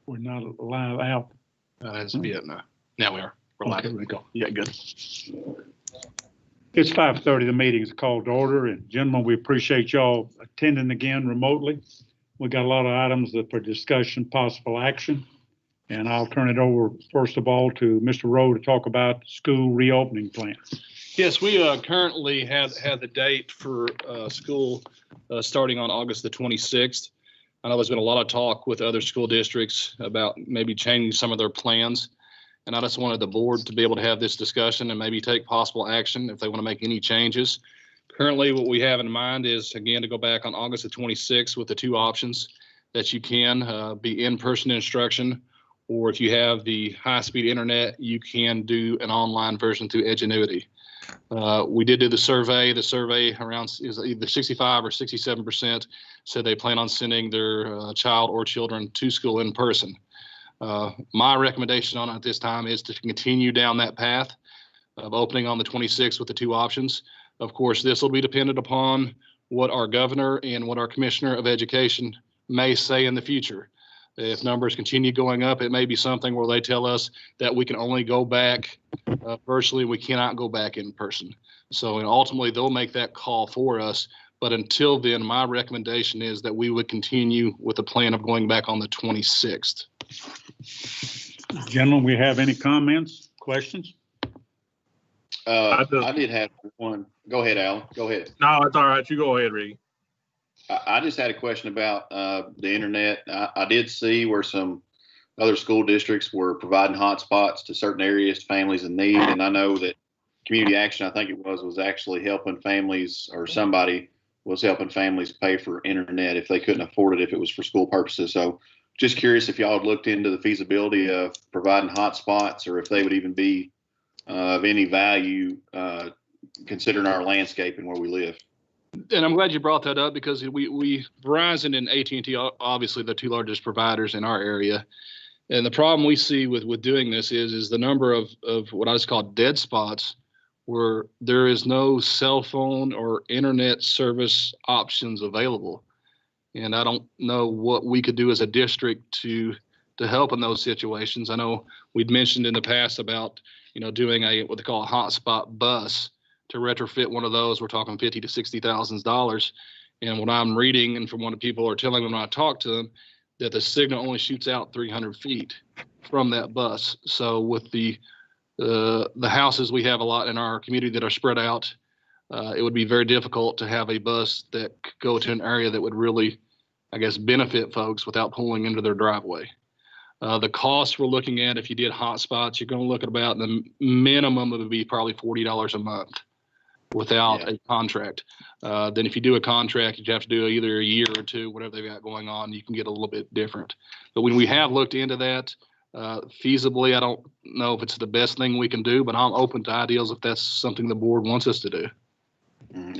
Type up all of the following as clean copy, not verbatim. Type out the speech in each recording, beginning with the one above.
We're not live out. That's it. No. Now we are. We're live. Okay, we go. Yeah, good. It's 5:30. The meeting is called to order. And gentlemen, we appreciate y'all attending again remotely. We got a lot of items that for discussion, possible action. And I'll turn it over, first of all, to Mr. Rowe to talk about school reopening plans. Yes, we currently have the date for school starting on August the 26th. I know there's been a lot of talk with other school districts about maybe changing some of their plans. And I just wanted the board to be able to have this discussion and maybe take possible action if they want to make any changes. Currently, what we have in mind is, again, to go back on August the 26th with the two options that you can be in-person instruction, or if you have the high-speed internet, you can do an online version through Edgenuity. We did do the survey. The survey around is either 65 or 67% said they plan on sending their child or children to school in person. My recommendation on it at this time is to continue down that path of opening on the 26th with the two options. Of course, this will be dependent upon what our governor and what our commissioner of education may say in the future. If numbers continue going up, it may be something where they tell us that we can only go back virtually. We cannot go back in person. So and ultimately, they'll make that call for us. But until then, my recommendation is that we would continue with the plan of going back on the 26th. Gentlemen, we have any comments, questions? I did have one. Go ahead, Alan. Go ahead. No, it's all right. You go ahead, Ricky. I just had a question about the internet. I did see where some other school districts were providing hotspots to certain areas, families in need. And I know that Community Action, I think it was actually helping families, or somebody was helping families pay for internet if they couldn't afford it, if it was for school purposes. So just curious if y'all had looked into the feasibility of providing hotspots, or if they would even be of any value considering our landscape and where we live. And I'm glad you brought that up, because we Verizon and AT&T, obviously the two largest providers in our area. And the problem we see with doing this is the number of what I just call dead spots, where there is no cell phone or internet service options available. And I don't know what we could do as a district to help in those situations. I know we'd mentioned in the past about, doing what they call a hotspot bus. To retrofit one of those, we're talking $50,000 to $60,000. And what I'm reading, and from what people are telling me when I talk to them, that the signal only shoots out 300 feet from that bus. So with the houses we have a lot in our community that are spread out, it would be very difficult to have a bus that could go to an area that would really, I guess, benefit folks without pulling into their driveway. The cost we're looking at, if you did hotspots, you're going to look at about the minimum, it would be probably $40 a month without a contract. Then if you do a contract, you have to do either a year or two, whatever they've got going on, you can get a little bit different. But when we have looked into that, feasibly, I don't know if it's the best thing we can do, but I'm open to ideas if that's something the board wants us to do.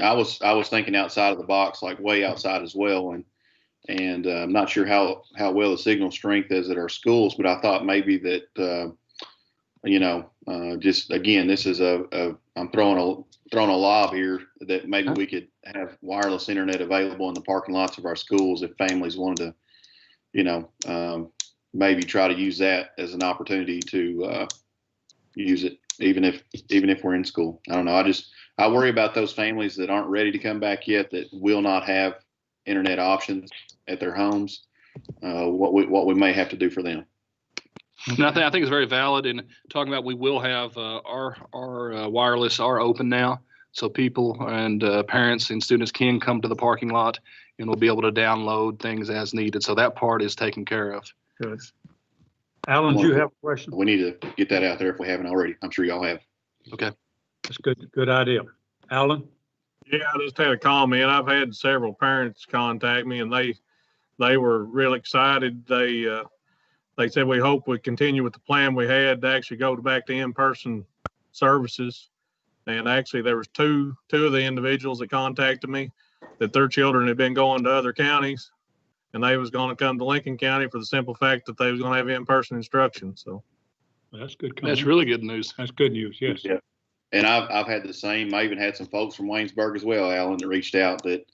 I was thinking outside of the box, like way outside as well. And I'm not sure how well the signal strength is at our schools, but I thought maybe that, just again, this is I'm throwing a lob here, that maybe we could have wireless internet available in the parking lots of our schools if families wanted to, maybe try to use that as an opportunity to use it, even if we're in school. I don't know. I worry about those families that aren't ready to come back yet, that will not have internet options at their homes. What we may have to do for them. And I think it's very valid. And talking about, we will have our wireless are open now, so people and parents and students can come to the parking lot and will be able to download things as needed. So that part is taken care of. Good. Alan, do you have a question? We need to get that out there if we haven't already. I'm sure y'all have. Okay. That's good. Good idea. Alan? Yeah, I just had a comment. I've had several parents contact me, and they were real excited. They said, we hope we continue with the plan we had to actually go back to in-person services. And actually, there was two of the individuals that contacted me that their children had been going to other counties, and they was going to come to Lincoln County for the simple fact that they was going to have in-person instruction. So that's good. That's really good news. That's good news. Yes. Yeah. And I've had the same. I even had some folks from Waynesburg as well, Alan, that reached out. That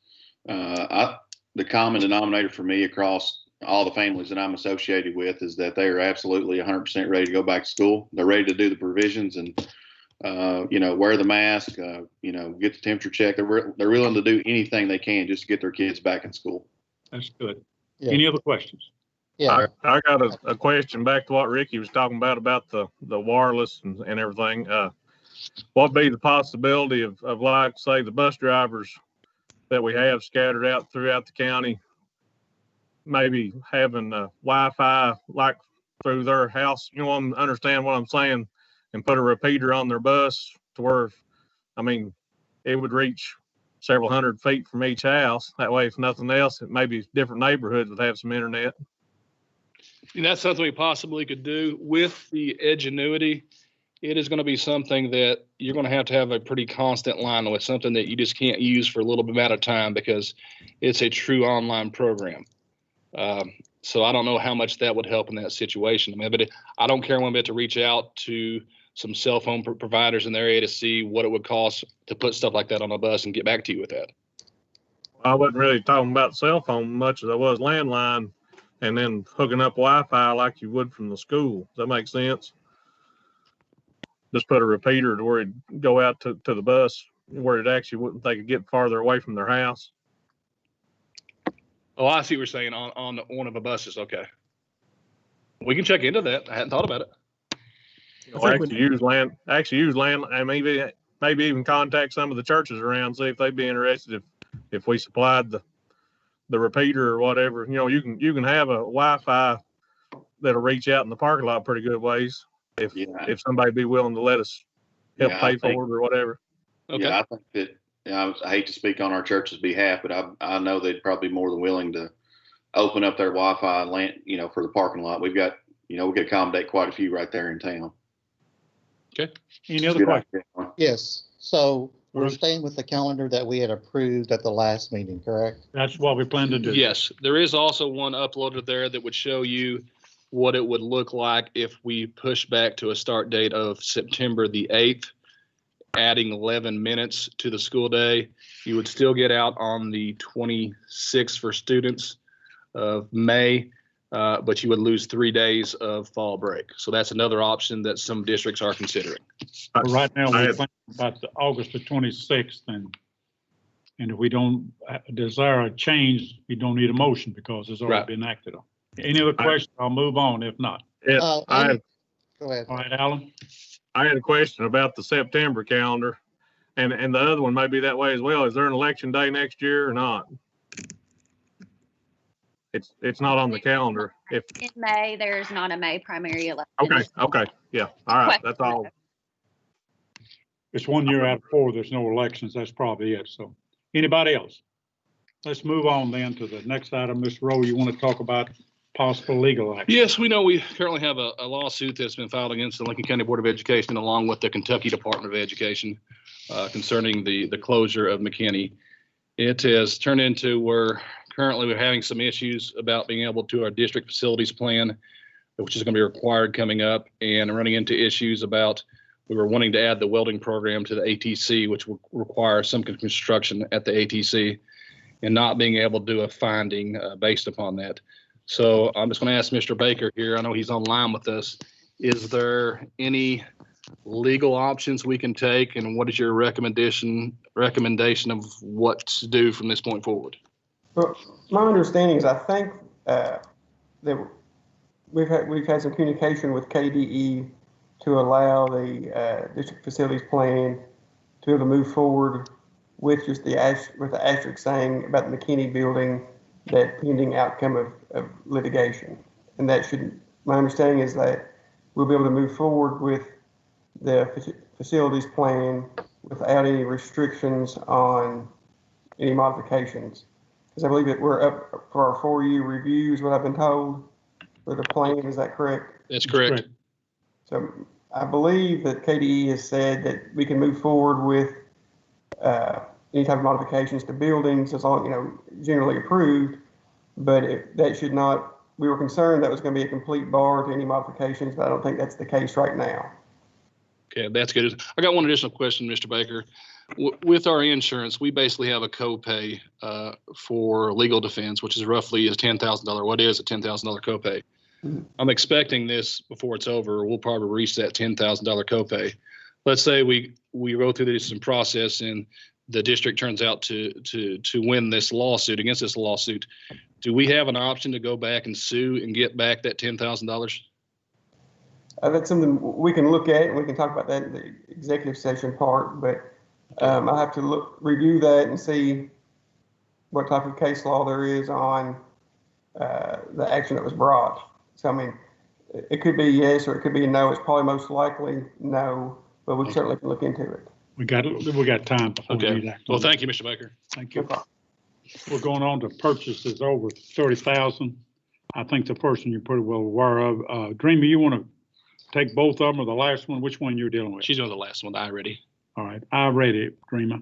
the common denominator for me across all the families that I'm associated with is that they are absolutely 100% ready to go back to school. They're ready to do the provisions and, wear the mask, get the temperature check. They're willing to do anything they can just to get their kids back in school. That's good. Yeah. Any other questions? Yeah, I got a question back to what Ricky was talking about the wireless and everything. What'd be the possibility of like, say, the bus drivers that we have scattered out throughout the county, maybe having Wi-Fi like through their house, understand what I'm saying, and put a repeater on their bus to where, it would reach several hundred feet from each house. That way, if nothing else, maybe different neighborhoods would have some internet. And that's something we possibly could do with the Edgenuity. It is going to be something that you're going to have a pretty constant line with, something that you just can't use for a little bit of time because it's a true online program. So I don't know how much that would help in that situation. But I don't care one bit to reach out to some cell phone providers in the area to see what it would cost to put stuff like that on a bus and get back to you with that. I wasn't really talking about cell phone much as I was landline and then hooking up Wi-Fi like you would from the school. Does that make sense? Just put a repeater to where it'd go out to the bus where it actually wouldn't, they could get farther away from their house. Oh, I see what you're saying on one of the buses. Okay. We can check into that. I hadn't thought about it. Actually use land, and maybe even contact some of the churches around, see if they'd be interested if we supplied the repeater or whatever. You can have a Wi-Fi that'll reach out in the parking lot pretty good ways if somebody be willing to let us help pay for it or whatever. Okay. Yeah, I think that I hate to speak on our church's behalf, but I know they'd probably be more than willing to open up their Wi-Fi and for the parking lot. We could accommodate quite a few right there in town. Okay. Any other questions? yes. So we're staying with the calendar that we had approved at the last meeting, correct? That's what we plan to do. Yes, there is also one uploaded there that would show you what it would look like if we push back to a start date of September the 8th, adding 11 minutes to the school day. You would still get out on the 26th for students of May, but you would lose 3 days of fall break. So that's another option that some districts are considering. But right now, we're planning about August the 26th, and if we don't desire a change, we don't need a motion because it's already been acted on. Any other questions? I'll move on if not. Yeah, Go ahead. All right, Alan? I had a question about the September calendar, and the other one may be that way as well. Is there an election day next year or not? It's not on the calendar. In May, there's not a May primary election. Okay, yeah, all right, that's all. It's 1 year out of 4. There's no elections. That's probably it. So anybody else? Let's move on then to the next item. Mr. Rowe, you want to talk about possible legal action? Yes, we know we currently have a lawsuit that's been filed against the Lincoln County Board of Education along with the Kentucky Department of Education concerning the closure of McKinney. It has turned into where currently we're having some issues about being able to our district facilities plan, which is going to be required coming up, and running into issues about we were wanting to add the welding program to the ATC, which will require some construction at the ATC, and not being able to do a finding based upon that. So I'm just going to ask Mr. Baker here. I know he's online with us. Is there any legal options we can take, and what is your recommendation of what to do from this point forward? Well, my understanding is I think that we've had some communication with KDE to allow the district facilities plan to be able to move forward with just the asterisk saying about the McKinney building, that pending outcome of litigation. And that my understanding is that we'll be able to move forward with the facilities plan without any restrictions on any modifications. Because I believe that we're up for our 4-year review is what I've been told for the plan. Is that correct? That's correct. So I believe that KDE has said that we can move forward with any type of modifications to buildings as long, generally approved, but that should not, we were concerned that was going to be a complete bar to any modifications, but I don't think that's the case right now. Okay, that's good. I got one additional question, Mr. Baker. With our insurance, we basically have a copay for legal defense, which is roughly a $10,000. What is a $10,000 copay? I'm expecting this before it's over. We'll probably reach that $10,000 copay. Let's say we go through this process and the district turns out to win this lawsuit against this lawsuit. Do we have an option to go back and sue and get back that $10,000? That's something we can look at, and we can talk about that in the executive session part, but I have to review that and see what type of case law there is on the action that was brought. So, I mean, it could be yes, or it could be no. It's probably most likely no, but we certainly can look into it. We got time before we do Okay. that. Well, thank you, Mr. Baker. Thank you. We're going on to purchases over 30,000. I think the person you pretty well aware of. Dreamer, you want to take both of them or the last one? Which one you're dealing with? She's doing the last one, I ready. All right, I read it, Dreamer.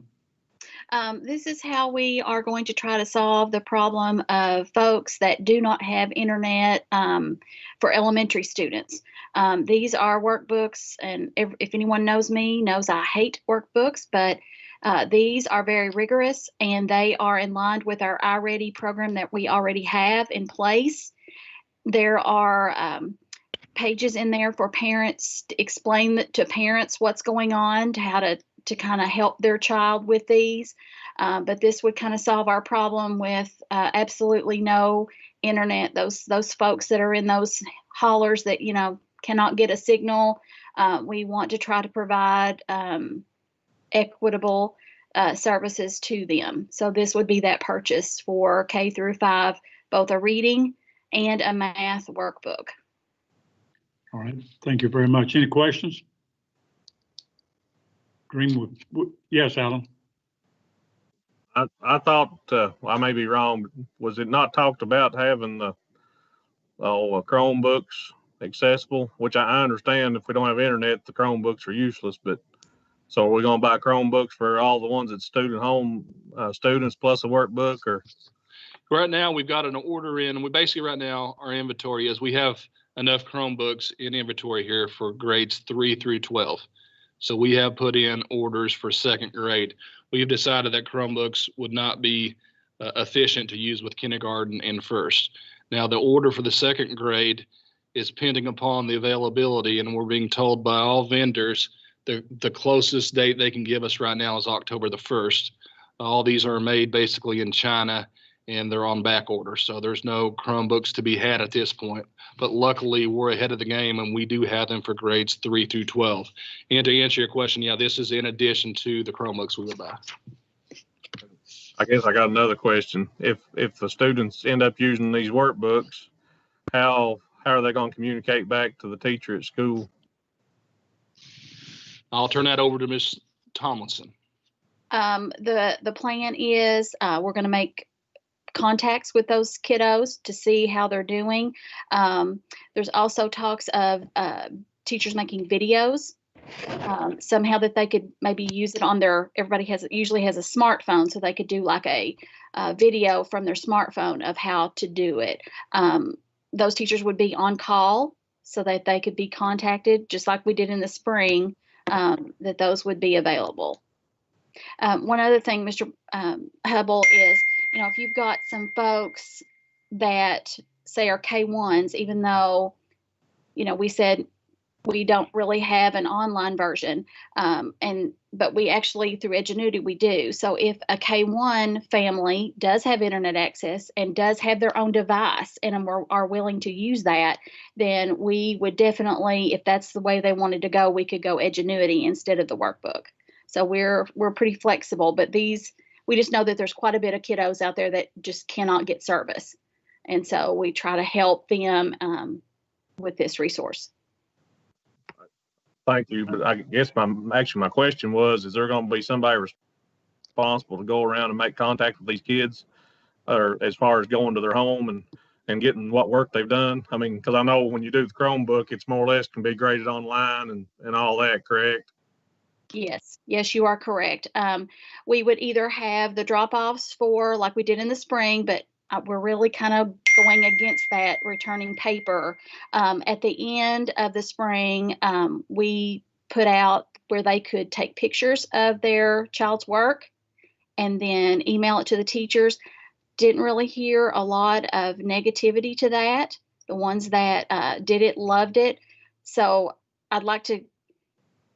This is how we are going to try to solve the problem of folks that do not have internet for elementary students. These are workbooks, and if anyone knows me, knows I hate workbooks, but these are very rigorous, and they are in line with our iReady program that we already have in place. There are pages in there for parents to explain to parents what's going on, to how to kind of help their child with these. But this would kind of solve our problem with absolutely no internet. Those folks that are in those hollers that, cannot get a signal. We want to try to provide equitable services to them. So this would be that purchase for K through 5, both a reading and a math workbook. All right, thank you very much. Any questions? Greenwood, yes, Alan. I thought, I may be wrong, but was it not talked about having the Chromebooks accessible? Which I understand if we don't have internet, the Chromebooks are useless, but so are we going to buy Chromebooks for all the ones at student home students plus a workbook? Or Right now, we've got an order in, and we basically right now, our inventory is we have enough Chromebooks in inventory here for grades 3 through 12. So we have put in orders for second grade. We've decided that Chromebooks would not be efficient to use with kindergarten and first. Now, the order for the second grade is pending upon the availability, and we're being told by all vendors the closest date they can give us right now is October the 1st. All these are made basically in China, and they're on back order. So there's no Chromebooks to be had at this point. But luckily, we're ahead of the game, and we do have them for grades 3 through 12. And to answer your question, yeah, this is in addition to the Chromebooks we would buy. I guess I got another question. If the students end up using these workbooks, how are they going to communicate back to the teacher at school? I'll turn that over to Ms. Tomlinson. The plan is we're going to make contacts with those kiddos to see how they're doing. There's also talks of teachers making videos somehow that they could maybe use it on everybody usually has a smartphone, so they could do like a video from their smartphone of how to do it. Those teachers would be on call so that they could be contacted, just like we did in the spring, that those would be available. One other thing, Mr. Hubble, is, if you've got some folks that say are K1s, even though, we said we don't really have an online version, but we actually, through Edgenuity, we do. So if a K1 family does have internet access and does have their own device and are willing to use that, then we would definitely, if that's the way they wanted to go, we could go Edgenuity instead of the workbook. So we're pretty flexible, but we just know that there's quite a bit of kiddos out there that just cannot get service. And so we try to help them with this resource. Thank you. But I guess my question was, is there going to be somebody responsible to go around and make contact with these kids, or as far as going to their home and getting what work they've done? I mean, because I know when you do the Chromebook, it's more or less can be graded online and all that, correct? Yes, you are correct. We would either have the drop-offs for like we did in the spring, but we're really kind of going against that, returning paper. At the end of the spring, we put out where they could take pictures of their child's work and then email it to the teachers. Didn't really hear a lot of negativity to that. The ones that did it loved it. So I'd like to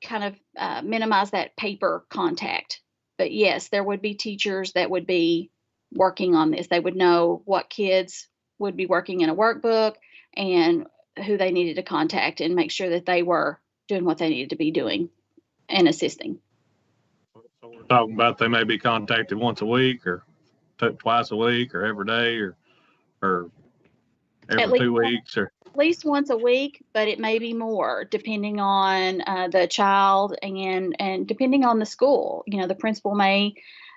kind of minimize that paper contact. But yes, there would be teachers that would be working on this. They would know what kids would be working in a workbook and who they needed to contact and make sure that they were doing what they needed to be doing and assisting. So we're talking about they may be contacted once a week or twice a week or every day or At every least 2 weeks or. At least once a week, but it may be more depending on the child and depending on the school. You know, the principal may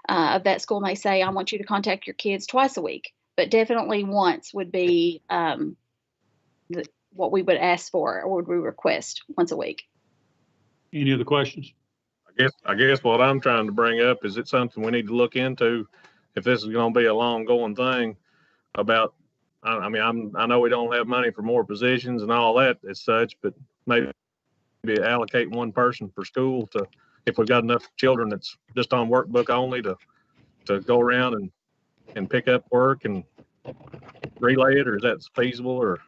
of that school may say, I want you to contact your kids twice a week, but definitely once would be what we would ask for or would we request once a week. Any other questions? I guess what I'm trying to bring up is it's something we need to look into if this is going to be a long going thing about. I mean, I know we don't have money for more positions and all that as such, but maybe allocate one person per school to, if we've got enough children that's just on workbook only to go around and pick up work and relay it, or is that feasible? Or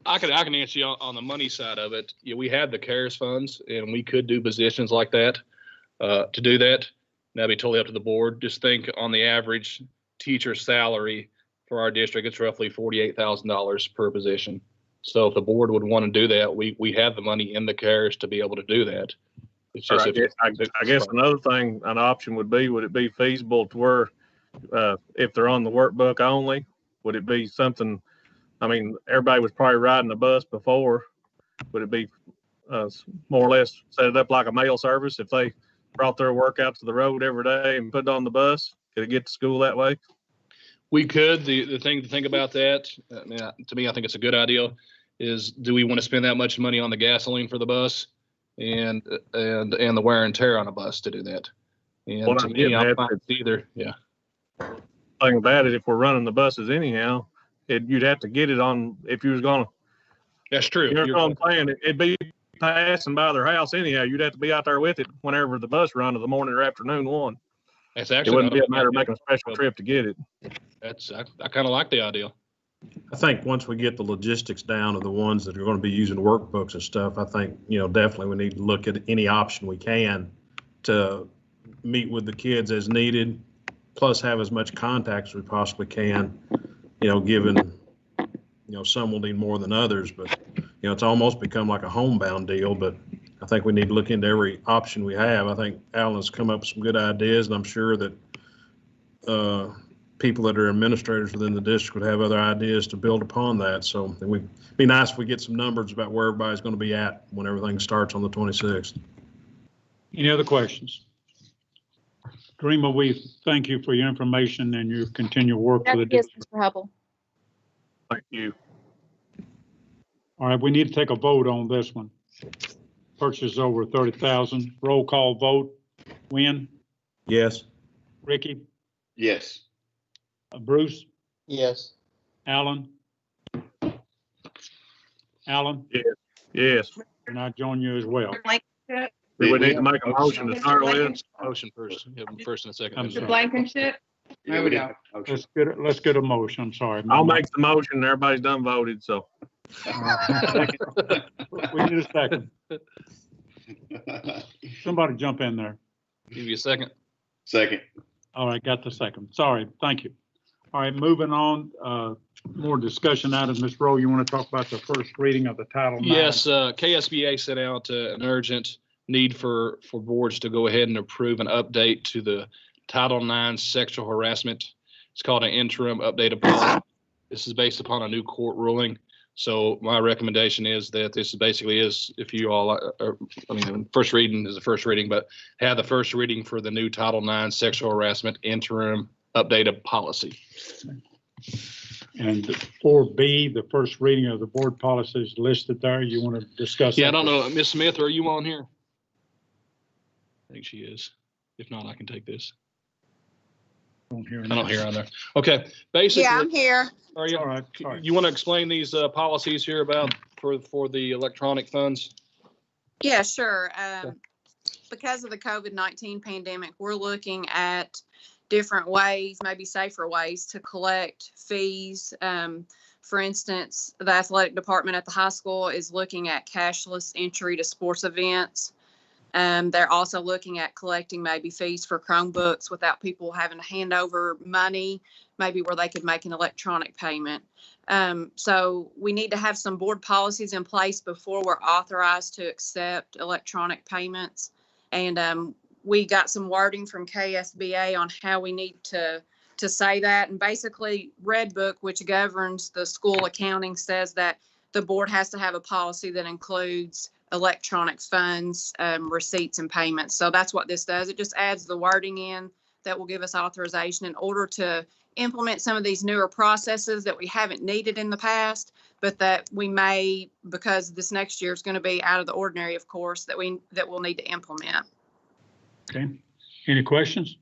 I can answer you on the money side of it. Yeah, we have the CARES funds, and we could do positions like that. To do that, that'd be totally up to the board. Just think on the average teacher salary for our district, it's roughly $48,000 per position. So if the board would want to do that, we have the money in the CARES to be able to do that. It's just I guess another thing, an option would it be feasible to where if they're on the workbook only, would it be something? I mean, everybody was probably riding a bus before. Would it be more or less set it up like a mail service? If they brought their work out to the road every day and put it on the bus, could it get to school that way? We could. The thing to think about that, I mean, to me, I think it's a good idea, is do we want to spend that much money on the gasoline for the bus and the wear and tear on a bus to do that? And to me, I'm fine with either. Yeah. Thing about it, if we're running the buses anyhow, you'd have to get it on if you was going to. That's true. You're going to plan it. It'd be passing by their house anyhow. You'd have to be out there with it whenever the bus run of the morning or afternoon one. That's actually. It wouldn't be a matter of making a special trip to get it. I kind of like the idea. I think once we get the logistics down of the ones that are going to be using workbooks and stuff, I think, definitely we need to look at any option we can to meet with the kids as needed, plus have as much contact as we possibly can, given, some will need more than others, but, it's almost become like a homebound deal, but I think we need to look into every option we have. I think Alan has come up with some good ideas, and I'm sure that people that are administrators within the district would have other ideas to build upon that. So it'd be nice if we get some numbers about where everybody's going to be at when everything starts on the 26th. Any other questions? Dreamer, we thank you for your information and your continued work for the district. Mr. Hubble. Thank you. All right, we need to take a vote on this one. Purchase over 30,000. Roll call vote. Wynn? Yes. Ricky? Yes. Bruce? Yes. Alan? Alan? Yes. And I join you as well. Do we need to make a motion to start with? Motion first. Yeah, first and a second. I'm Mr. sorry. Blankenship? There we go. Let's get a motion. I'm sorry. I'll make the motion. Everybody's done voted, so. We need a second. Somebody jump in there. Give you a second. Second. All right, got the second. Sorry, thank you. All right, moving on, more discussion items. Ms. Rowe, you want to talk about the first reading of the Title IX? Yes, KSBA sent out an urgent need for boards to go ahead and approve an update to the Title IX sexual harassment. It's called an interim updated policy. This is based upon a new court ruling. So my recommendation is that this basically is, if you all, first reading is the first reading, but have the first reading for the new Title IX sexual harassment interim updated policy. And 4B, the first reading of the board policy is listed there. You want to discuss? Yeah, that? I don't know. Ms. Smith, are you on here? I think she is. If not, I can take this. I don't hear on there. Okay, basically. Yeah, I'm here. Are you? All right. Sorry. You want to explain these policies here about for the electronic funds? Yeah, sure. because of the COVID-19 pandemic, we're looking at different ways, maybe safer ways to collect fees. For instance, the athletic department at the high school is looking at cashless entry to sports events. They're also looking at collecting maybe fees for Chromebooks without people having to hand over money, maybe where they could make an electronic payment. So we need to have some board policies in place before we're authorized to accept electronic payments. And we got some wording from KSBA on how we need to say that. And basically, Red Book, which governs the school accounting, says that the board has to have a policy that includes electronic funds, receipts, and payments. So that's what this does. It just adds the wording in that will give us authorization in order to implement some of these newer processes that we haven't needed in the past, but that we may, because this next year is going to be out of the ordinary, of course, that we'll need to implement. Okay. Any questions?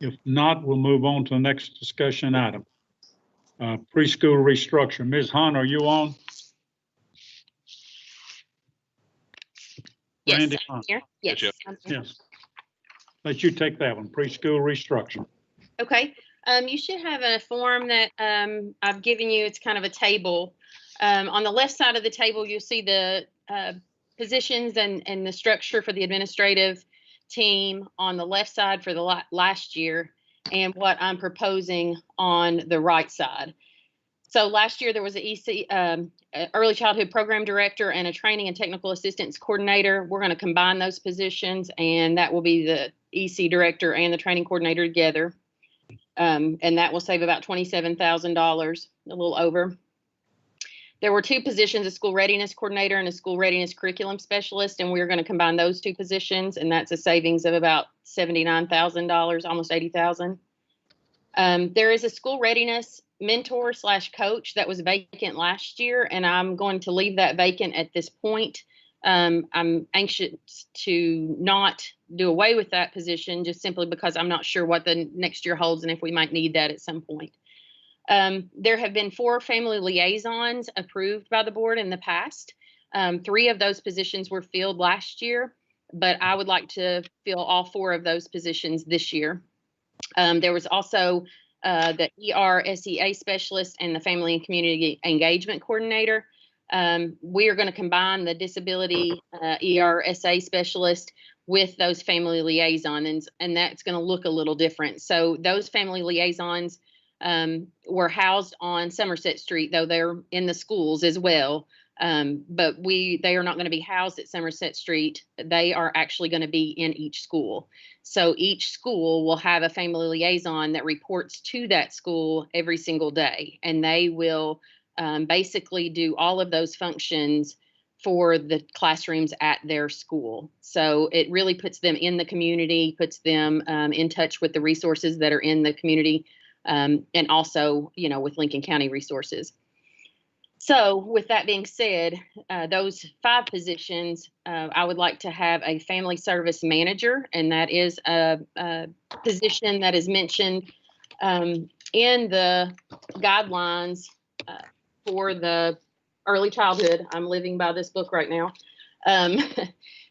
If not, we'll move on to the next discussion item. Preschool restructure. Ms. Hunt, are you on? Yes, Randy I'm Hunt. here. Yes. Gotcha. I'm here. Yes. Let you take that one. Preschool restructure. Okay. You should have a form that I've given you. It's kind of a table. On the left side of the table, you'll see the positions and the structure for the administrative team on the left side for the last year, and what I'm proposing on the right side. So last year there was an EC, early childhood program director, and a training and technical assistance coordinator. We're going to combine those positions, and that will be the EC director and the training coordinator together. And that will save about $27,000, a little over. There were two positions, a school readiness coordinator and a school readiness curriculum specialist, and we're going to combine those two positions, and that's a savings of about $79,000, almost $80,000. There is a school readiness mentor / coach that was vacant last year, and I'm going to leave that vacant at this point. I'm anxious to not do away with that position, just simply because I'm not sure what the next year holds and if we might need that at some point. There have been 4 family liaisons approved by the board in the past. 3 of those positions were filled last year, but I would like to fill all 4 of those positions this year. There was also the ERSEA specialist and the family and community engagement coordinator. We are going to combine the disability ERSA specialist with those family liaisons, and that's going to look a little different. So those family liaisons were housed on Somerset Street, though they're in the schools as well. But they are not going to be housed at Somerset Street. They are actually going to be in each school. So each school will have a family liaison that reports to that school every single day, and they will basically do all of those functions for the classrooms at their school. So it really puts them in the community, puts them in touch with the resources that are in the community, and also, with Lincoln County resources. So with that being said, those 5 positions, I would like to have a family service manager, and that is a position that is mentioned in the guidelines for the early childhood. I'm living by this book right now.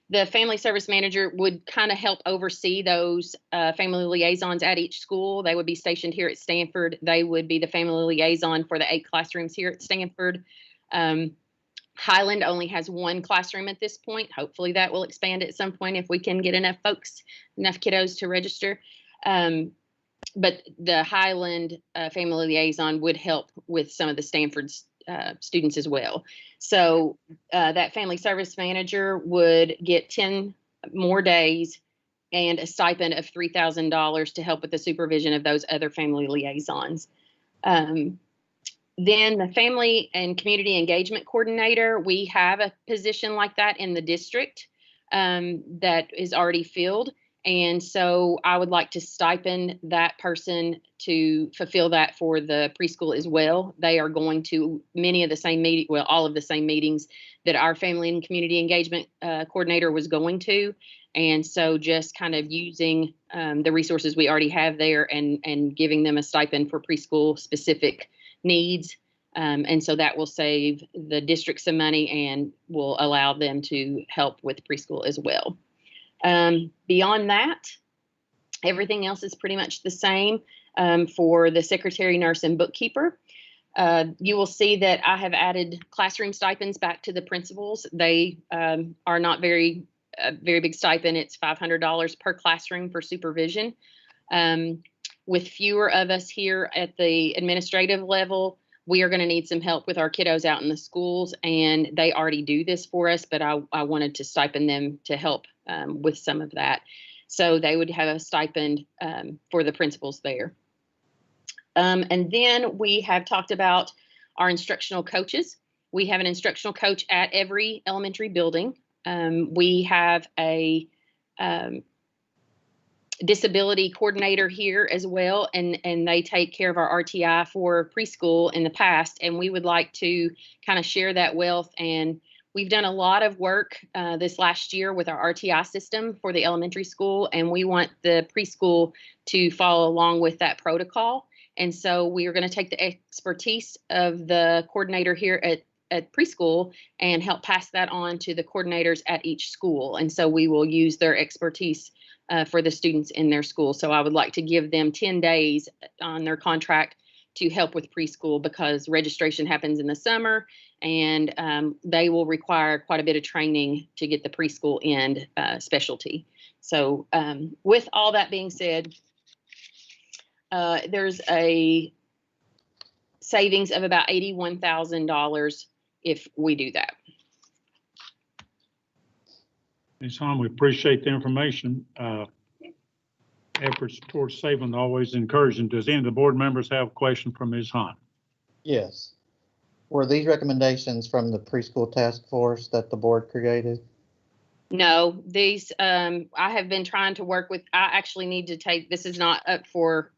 The family service manager would kind of help oversee those family liaisons at each school. They would be stationed here at Stanford. They would be the family liaison for the 8 classrooms here at Stanford. Highland only has 1 classroom at this point. Hopefully that will expand at some point if we can get enough kiddos to register. But the Highland family liaison would help with some of the Stanford students as well. So that family service manager would get 10 more days and a stipend of $3,000 to help with the supervision of those other family liaisons. Then the family and community engagement coordinator, we have a position like that in the district that is already filled. And so I would like to stipend that person to fulfill that for the preschool as well. They are going to all of the same meetings that our family and community engagement coordinator was going to. And so just kind of using the resources we already have there and giving them a stipend for preschool specific needs. And so that will save the district some money and will allow them to help with preschool as well. Beyond that, everything else is pretty much the same for the secretary, nurse, and bookkeeper. You will see that I have added classroom stipends back to the principals. They are not very big stipend. It's $500 per classroom for supervision. With fewer of us here at the administrative level, we are going to need some help with our kiddos out in the schools, and they already do this for us, but I wanted to stipend them to help with some of that. So they would have a stipend for the principals there. And then we have talked about our instructional coaches. We have an instructional coach at every elementary building. We have a disability coordinator here as well, and they take care of our RTI for preschool in the past, and we would like to kind of share that wealth. And we've done a lot of work this last year with our RTI system for the elementary school, and we want the preschool to follow along with that protocol. And so we are going to take the expertise of the coordinator here at preschool and help pass that on to the coordinators at each school. And so we will use their expertise for the students in their school. So I would like to give them 10 days on their contract to help with preschool, because registration happens in the summer, and they will require quite a bit of training to get the preschool end specialty. So with all that being said, there's a savings of about $81,000 if we do that. Ms. Hahn, we appreciate the information. Efforts towards saving are always encouraging. Does any of the board members have a question for Ms. Hahn? Yes. Were these recommendations from the preschool task force that the board created? No, these, I have been trying to work with, I actually need to take, this is not up for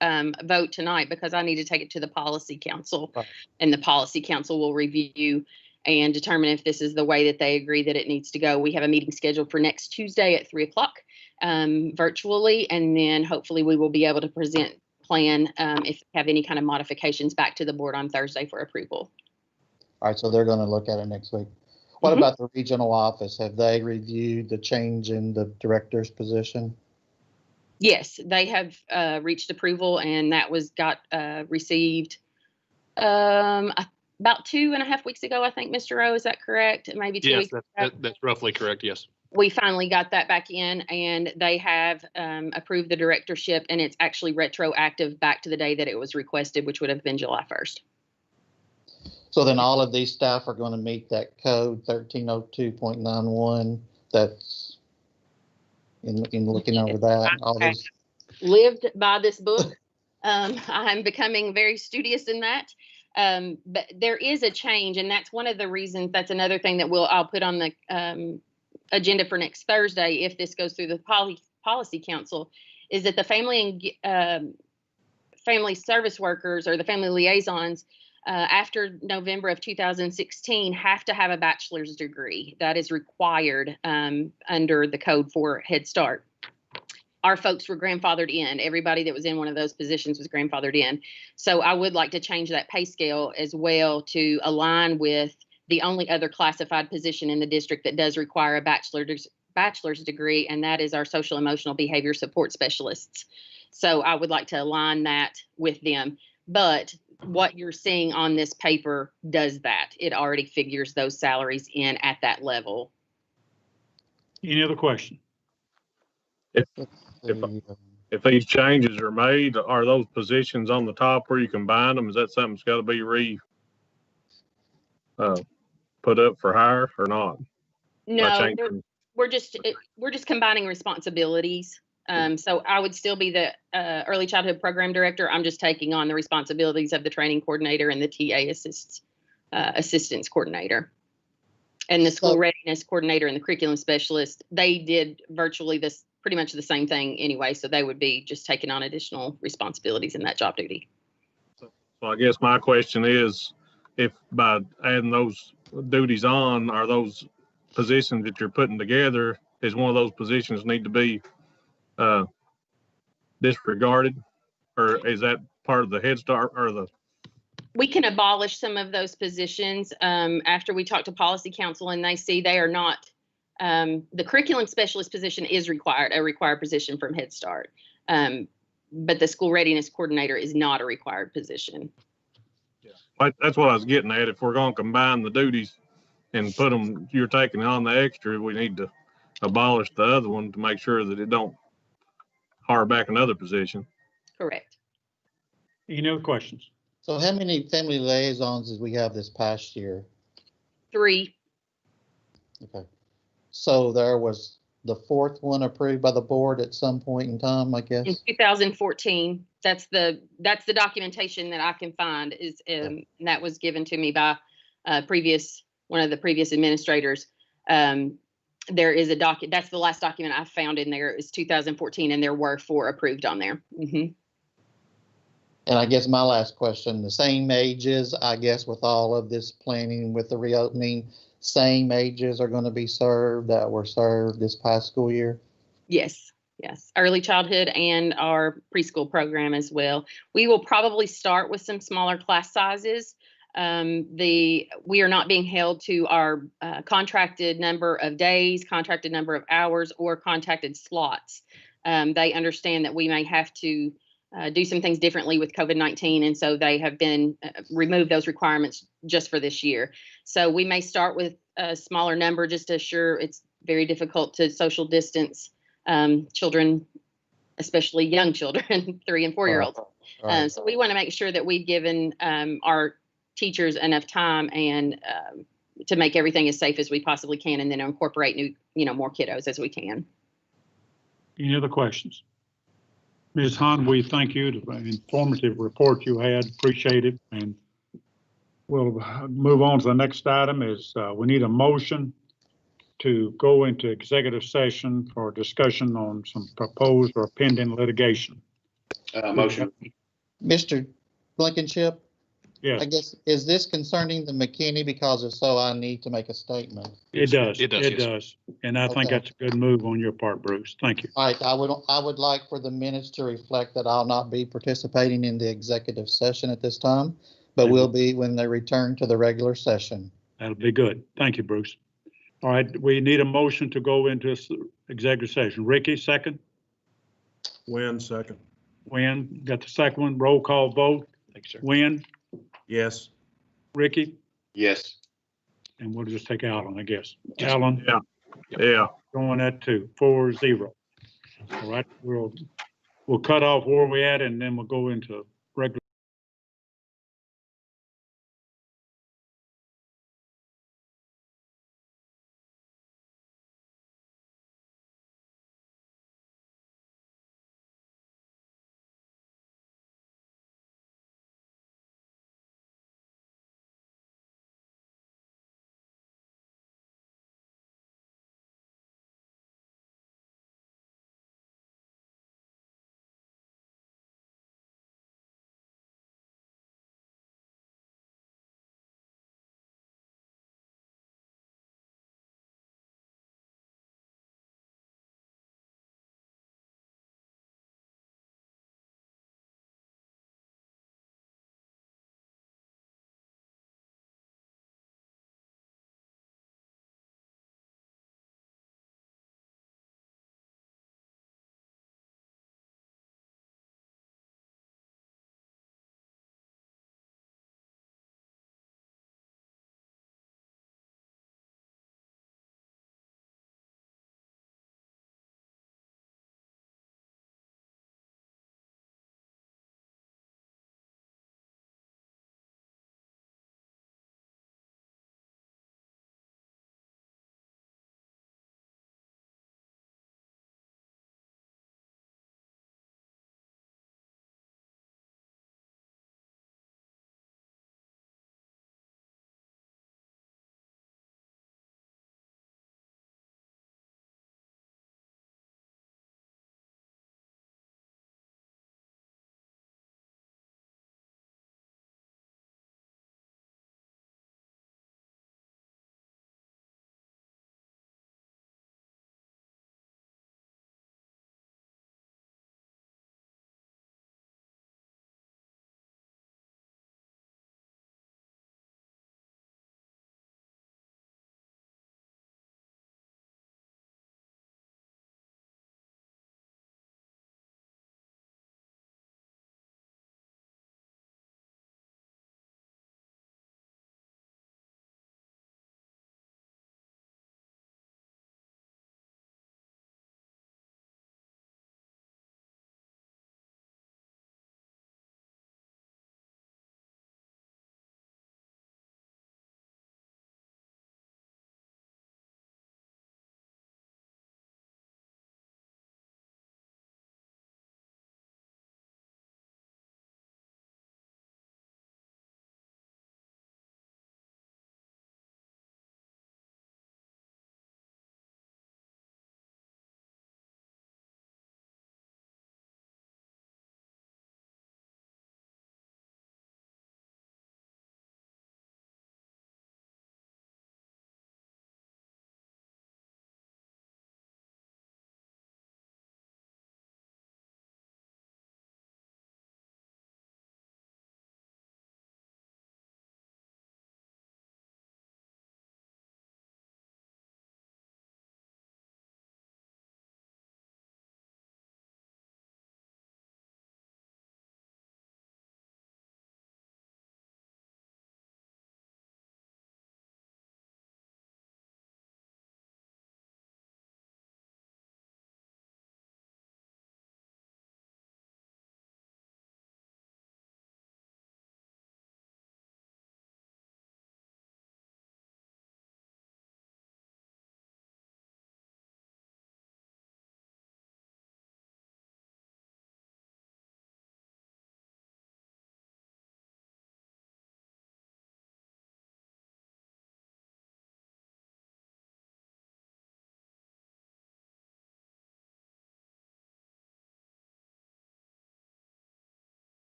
vote tonight, because I need to take it to the policy council. Right. And the policy council will review and determine if this is the way that they agree that it needs to go. We have a meeting scheduled for next Tuesday at 3 o'clock virtually, and then hopefully we will be able to present plan if we have any kind of modifications back to the board on Thursday for approval. All right, so they're going to look at it next week. What about the regional office? Have they reviewed the change in the director's position? Yes, they have reached approval, and that was received about 2.5 weeks ago, I think, Mr. Rowe, is that correct? Maybe 2 weeks. Yes, that's roughly correct, yes. We finally got that back in, and they have approved the directorship, and it's actually retroactive back to the day that it was requested, which would have been July 1st. So then all of these staff are going to meet that code 1302.91. That's in looking over that. All these. Lived by this book. I'm becoming very studious in that. But there is a change, and that's one of the reasons. That's another thing that I'll put on the agenda for next Thursday, if this goes through the policy council, is that the family and family service workers, or the family liaisons, after November of 2016, have to have a bachelor's degree. That is required under the code for Head Start. Our folks were grandfathered in. Everybody that was in one of those positions was grandfathered in. So I would like to change that pay scale as well to align with the only other classified position in the district that does require a bachelor's degree, and that is our social emotional behavior support specialists. So I would like to align that with them. But what you're seeing on this paper does that. It already figures those salaries in at that level. Any other question? If these changes are made, are those positions on the top where you combine them? Is that something that's got to be put up for hire or not? No, we're just combining responsibilities. So I would still be the early childhood program director. I'm just taking on the responsibilities of the training coordinator and the TA assistance coordinator. And the school readiness coordinator and the curriculum specialist, they did virtually pretty much the same thing anyway. So they would be just taking on additional responsibilities in that job duty. So I guess my question is, if by adding those duties on, are those positions that you're putting together, is one of those positions need to be disregarded, or is that part of the Head Start or the? We can abolish some of those positions after we talk to policy council and they see they are not The curriculum specialist position is a required position from Head Start. But the school readiness coordinator is not a required position. That's what I was getting at. If we're going to combine the duties and put them, you're taking on the extra, we need to abolish the other one to make sure that it don't hire back another position. Correct. Any other questions? So how many family liaisons did we have this past year? 3. Okay. So there was the 4th one approved by the board at some point in time, I guess? In 2014, that's the documentation that I can find is, and that was given to me by one of the previous administrators. There is a that's the last document I found in there is 2014, and there were 4 approved on there. Mm-hmm. And I guess my last question, the same ages, I guess, with all of this planning with the reopening, same ages are going to be served that were served this past school year? Yes. Early childhood and our preschool program as well. We will probably start with some smaller class sizes. We are not being held to our contracted number of days, contracted number of hours, or contracted slots. They understand that we may have to do some things differently with COVID-19, and so they have been removed those requirements just for this year. So we may start with a smaller number just to assure it's very difficult to social distance children, especially young children, 3 and 4-year-olds. Right. So we want to make sure that we've given our teachers enough time and to make everything as safe as we possibly can, and then incorporate more kiddos as we can. Any other questions? Ms. Hahn, we thank you for the informative report you had. Appreciate it. And we'll move on to the next item is we need a motion to go into executive session for discussion on some proposed or pending litigation. Motion. Mr. Blankenship, Yes, I guess, is this concerning the McKinney? Because if so, I need to make a statement. it does. It does, It yes. does. And I think Okay. that's a good move on your part, Bruce. Thank you. All right, I would like for the minutes to reflect that I'll not be participating in the executive session at this time, but will be when they return to the regular session. That'll be good. Thank you, Bruce. All right, we need a motion to go into executive session. Ricky, second. Win, second. Win, got the second one. Roll call vote. Thanks, sir. Win, Yes. Ricky, Yes. and we'll just take Alan, I guess. Yes. Alan, Yeah. going at 4-0. All right, we'll cut off where we at and then we'll go into regular.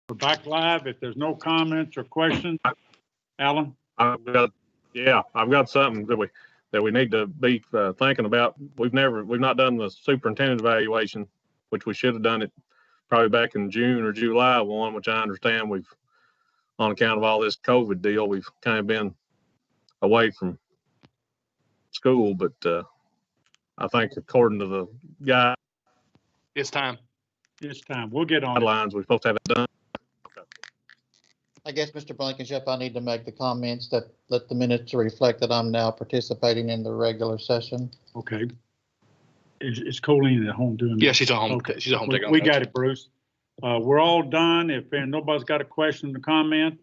We're back live. If there's no comments or questions, Alan? I've got something that we need to be thinking about. We've not done the superintendent evaluation, which we should have done it probably back in June or July one, which I understand we've, on account of all this COVID deal, we've kind of been away from school, but I think according to the It's time. It's time. We'll get on it. guidelines, we're supposed to have it done. I guess, Mr. Blankenship, I need to make the comments that let the minutes reflect that I'm now participating in the regular session. Okay. Is Colleen at home doing? Yeah, this? she's at home. Okay. She's at home taking We notes. got it, Bruce. We're all done. If nobody's got a question or comment,